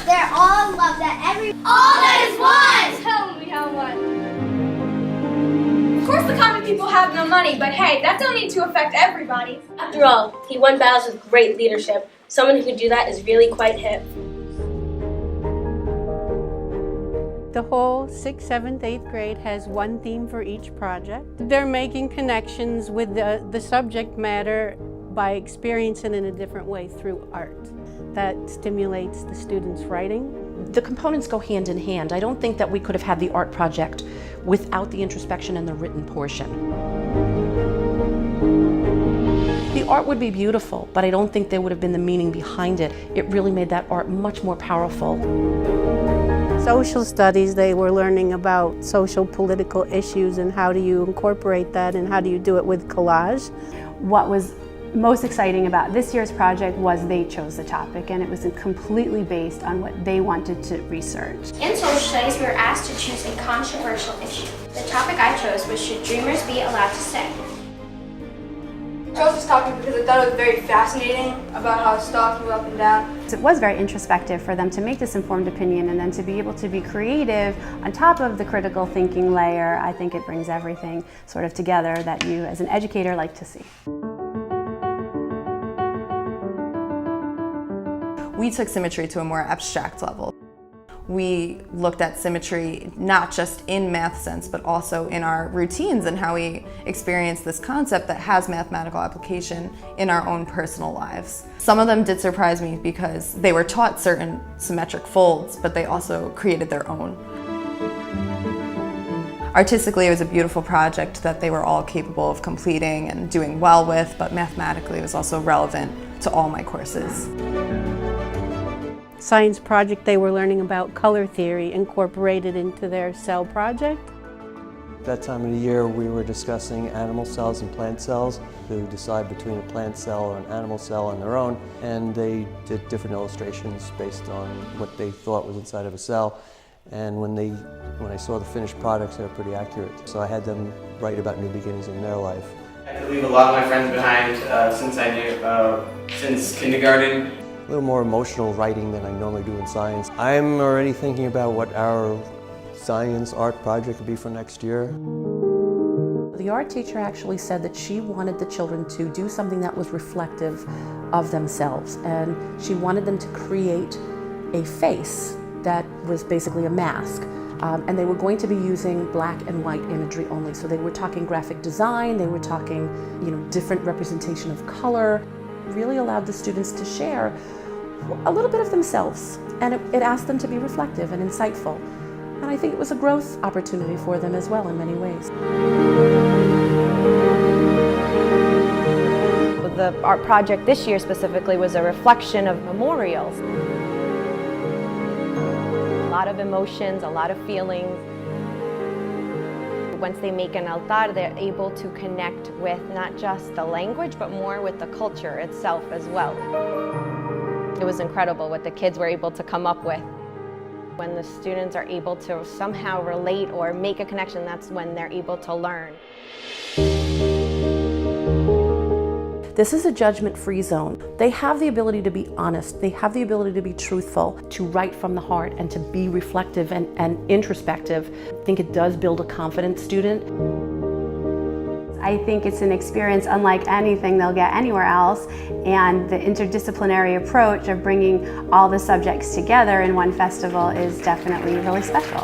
They're all loved at every... All that is one! Tell me how much. Of course the common people have no money, but hey, that don't need to affect everybody. After all, he won battles with great leadership. Someone who can do that is really quite hip. The whole 6th, 7th, 8th grade has one theme for each project. They're making connections with the subject matter by experiencing it in a different way through art. That stimulates the students' writing. The components go hand in hand. I don't think that we could have had the art project without the introspection and the written portion. The art would be beautiful, but I don't think there would have been the meaning behind it. It really made that art much more powerful. Social studies, they were learning about social political issues and how do you incorporate that and how do you do it with collage. What was most exciting about this year's project was they chose the topic, and it was completely based on what they wanted to research. In social studies, we were asked to choose a controversial issue. The topic I chose was, should dreamers be allowed to stay? I chose this topic because I thought it was very fascinating about how stocks move up and down. It was very introspective for them to make this informed opinion and then to be able to be creative on top of the critical thinking layer. I think it brings everything sort of together that you as an educator like to see. We took symmetry to a more abstract level. We looked at symmetry not just in math sense, but also in our routines and how we experience this concept that has mathematical application in our own personal lives. Some of them did surprise me because they were taught certain symmetric folds, but they also created their own. Artistically, it was a beautiful project that they were all capable of completing and doing well with, but mathematically it was also relevant to all my courses. Science project, they were learning about color theory incorporated into their cell project. At that time of the year, we were discussing animal cells and plant cells to decide between a plant cell or an animal cell on their own, and they did different illustrations based on what they thought was inside of a cell. And when I saw the finished products, they were pretty accurate. So I had them write about new beginnings in their life. I had to leave a lot of my friends behind since kindergarten. A little more emotional writing than I normally do in science. I'm already thinking about what our science art project could be for next year. The art teacher actually said that she wanted the children to do something that was reflective of themselves, and she wanted them to create a face that was basically a mask. And they were going to be using black and white imagery only. So they were talking graphic design, they were talking, different representation of color. It really allowed the students to share a little bit of themselves, and it asked them to be reflective and insightful. And I think it was a growth opportunity for them as well in many ways. The art project this year specifically was a reflection of memorials. A lot of emotions, a lot of feelings. Once they make an altar, they're able to connect with not just the language, but more with the culture itself as well. It was incredible what the kids were able to come up with. When the students are able to somehow relate or make a connection, that's when they're able to learn. This is a judgment-free zone. They have the ability to be honest. They have the ability to be truthful, to write from the heart, and to be reflective and introspective. I think it does build a confident student. I think it's an experience unlike anything they'll get anywhere else, and the interdisciplinary approach of bringing all the subjects together in one festival is definitely really special.